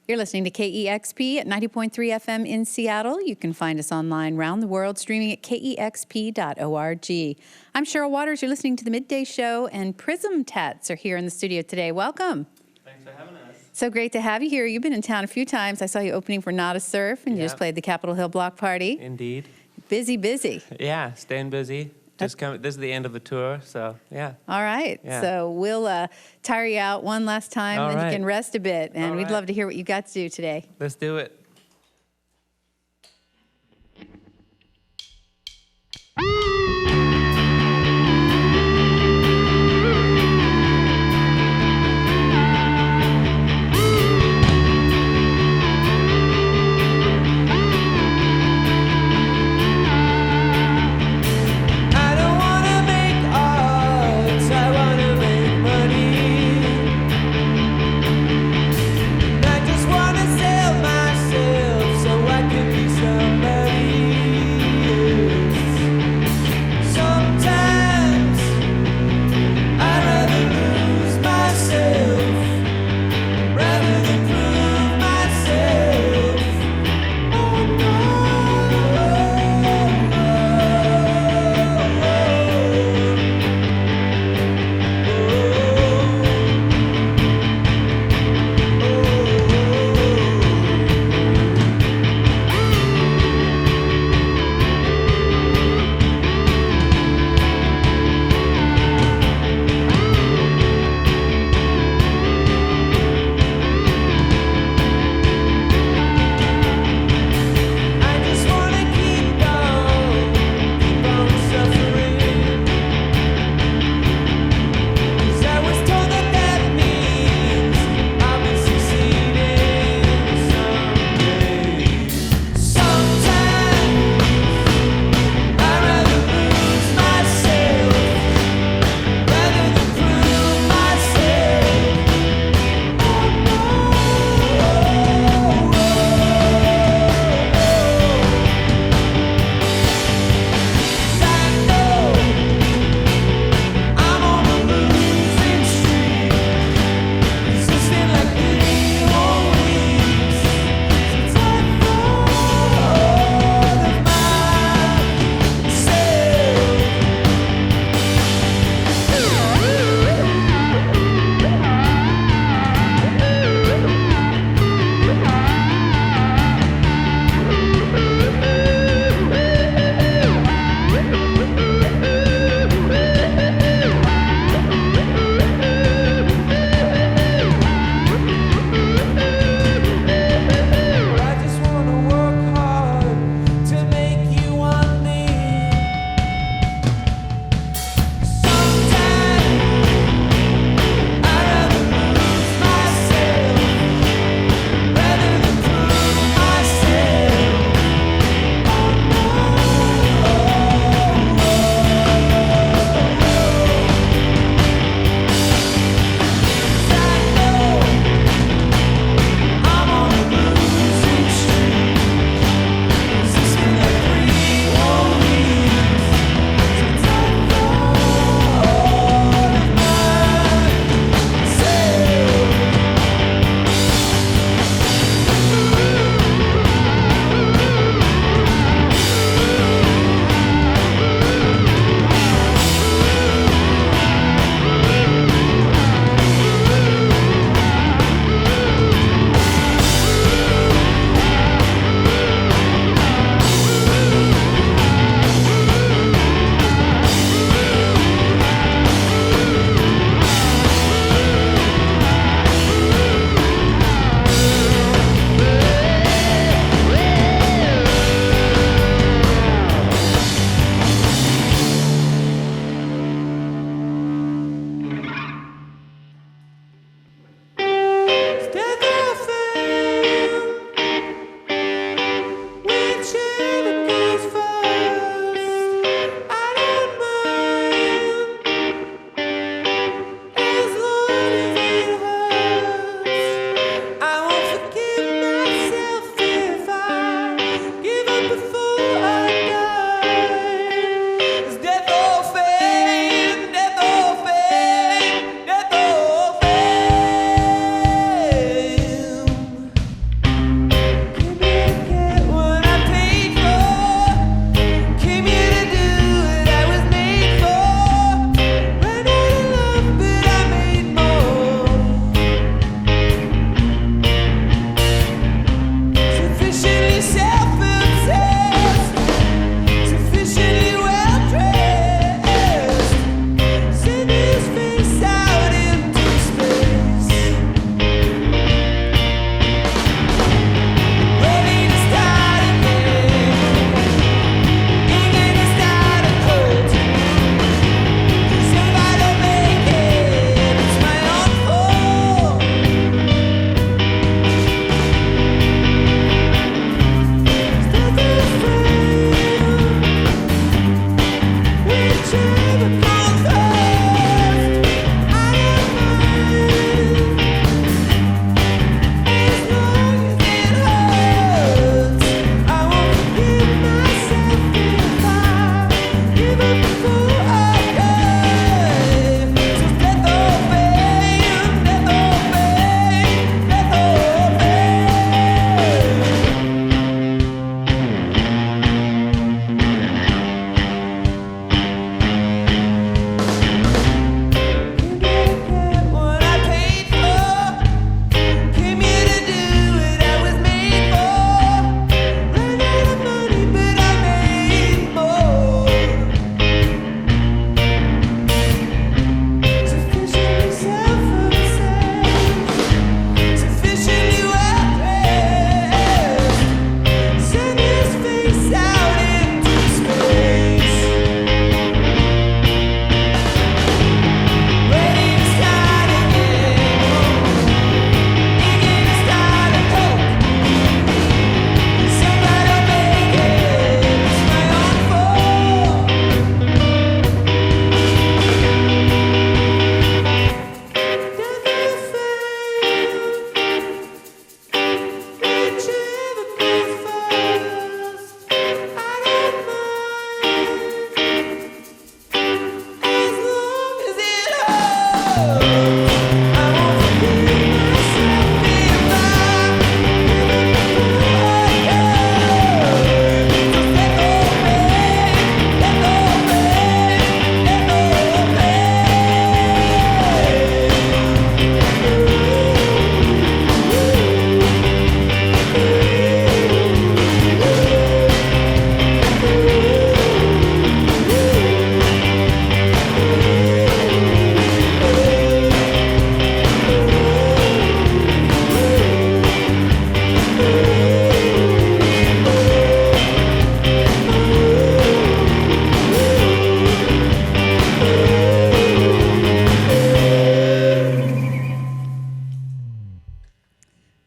You're listening to KEXP at 90.3 FM in Seattle. You can find us online around the world, streaming at KEXP.org. I'm Cheryl Waters. You're listening to The Midday Show, and Prism Tats are here in the studio today. Welcome. Thanks for having us. So great to have you here. You've been in town a few times. I saw you opening for Not a Surf, and you just played the Capitol Hill Block Party. Indeed. Busy. Yeah, staying busy. This is the end of the tour, so yeah. All right. Yeah. So we'll tire you out one last time, All then right. you can rest a bit. And All we'd right. love to hear what you got to do today. Let's do it. I just wanna sell myself.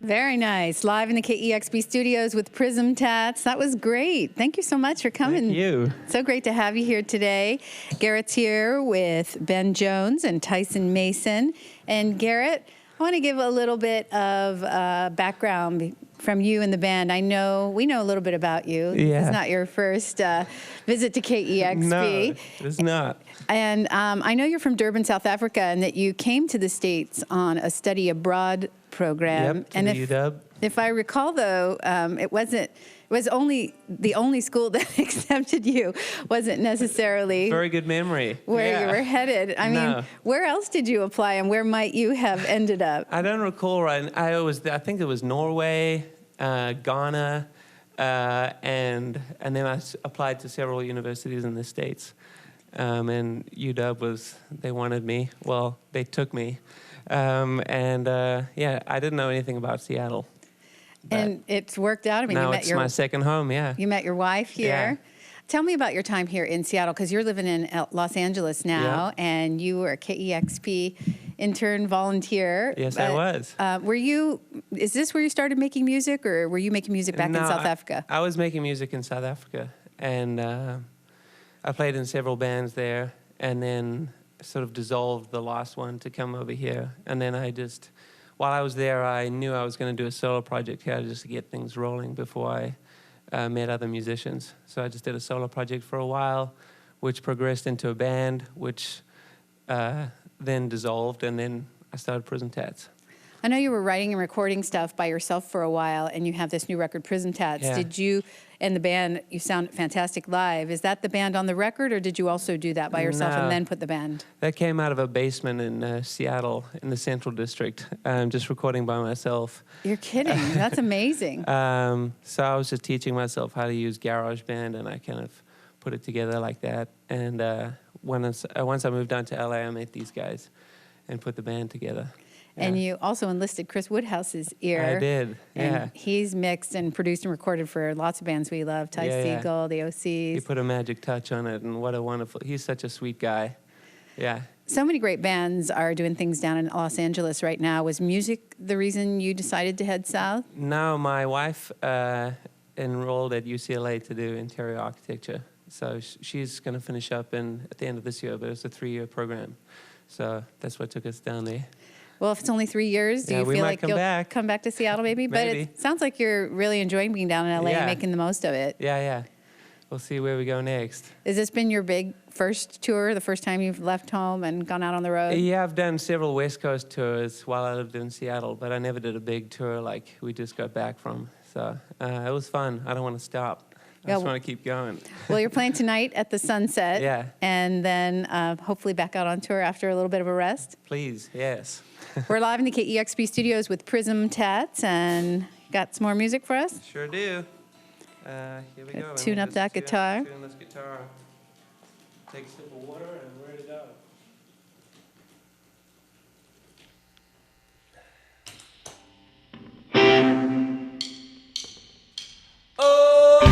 Very nice. Live in the KEXP studios with Prism Tats. That was great. Thank you so much for coming. Thank you. So great to have you here today. Garrett's here with Ben Jones and Tyson Mason. And Garrett, I want to give a little bit of background from you and the band. We know a little bit about you. Yeah. It's not your first visit to KEXP. No, it's not. And I know you're from Durban, South Africa, and that you came to the States on a study abroad program. Yep, to and the UW. if I recall, though, it was only the only school that accepted you. Wasn't necessarily Very good memory. where you were headed. I mean, where else did you apply, and where might you have ended up? I don't recall right. I think it was Norway, Ghana, and then I applied to several universities in the States. And UW they wanted me. Well, they took me. I didn't know anything about Seattle. And it's worked out. I mean, now it's my second home, yeah. You met your wife here. Yeah. Tell me about your time here in Seattle, because you're living in Los Angeles now, Yeah. and you were a KEXP intern volunteer. Yes, I was. Is this where you started making music, or were you making music back in South Africa? I was making music in South Africa, and I played in several bands there, and then sort of dissolved the last one to come over here. And then while I was there, I knew I was going to do a solo project here just to get things rolling before I met other musicians. So I just did a solo project for a while, which progressed into a band, which then dissolved, and then I started Prism Tats. I know you were writing and recording stuff by yourself for a while, and you have this new record, Prism Tats. Yeah. Did you and the band, you sound fantastic live. Is that the band on the record, or did you also do that by yourself and then put the band? That came out of a basement in Seattle, in the Central District, just recording by myself. You're kidding. That's amazing. So I was just teaching myself how to use GarageBand, and I kind of put it together like that. And once I moved down to LA, I met these guys and put the band together. And Yeah. you also enlisted Chris Woodhouse's ear. I did, yeah. And he's mixed and produced and recorded for lots of bands we love, Ty Segall, the OCs. He put a magic touch on it, and what a wonderful, he's such a sweet guy. Yeah. So many great bands are doing things down in Los Angeles right now. Was music the reason you decided to head south? No, my wife enrolled at UCLA to do interior architecture. So she's going to finish up at the end of this year, but it's a 3-year program. So that's what took us down there. Well, if it's only 3 years, do you feel like you'll come back to Seattle maybe? But Maybe. it sounds like you're really enjoying being down in LA and making the most of it. Yeah. We'll see where we go next. Has this been your big first tour, the first time you've left home and gone out on the road? Yeah, I've done several West Coast tours while I lived in Seattle, but I never did a big tour like we just got back from. So it was fun. I don't want to stop. I just want to keep going. Well, you're playing tonight at the Sunset. Yeah. And then hopefully back out on tour after a little bit of a rest. Please, yes. We're live in the KEXP studios with Prism Tats, and got some more music for us? Sure do. Here we go. Tune up that guitar. Tune this guitar. Take a sip of water, and we're ready to go. Oh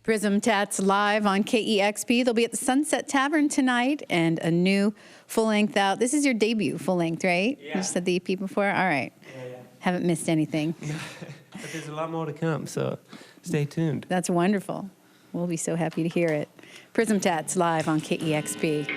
Prism Tats live on KEXP. They'll be at the Sunset Tavern tonight, and a new full-length out. This is your debut full-length, right? Yeah. You just said the EP before? All right. Yeah. Haven't missed anything. But there's a lot more to come, so stay tuned. That's wonderful. We'll be so happy to hear it. Prism Tats live on KEXP.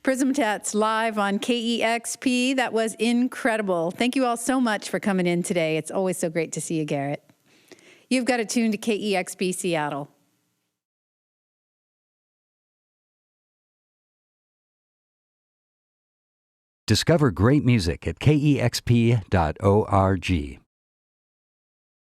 Prism Tats live on KEXP. That was incredible. Thank you all so much for coming in today. It's always so great to see you, Garrett. You've got it tuned to KEXP Seattle. Discover great music at KEXP.org.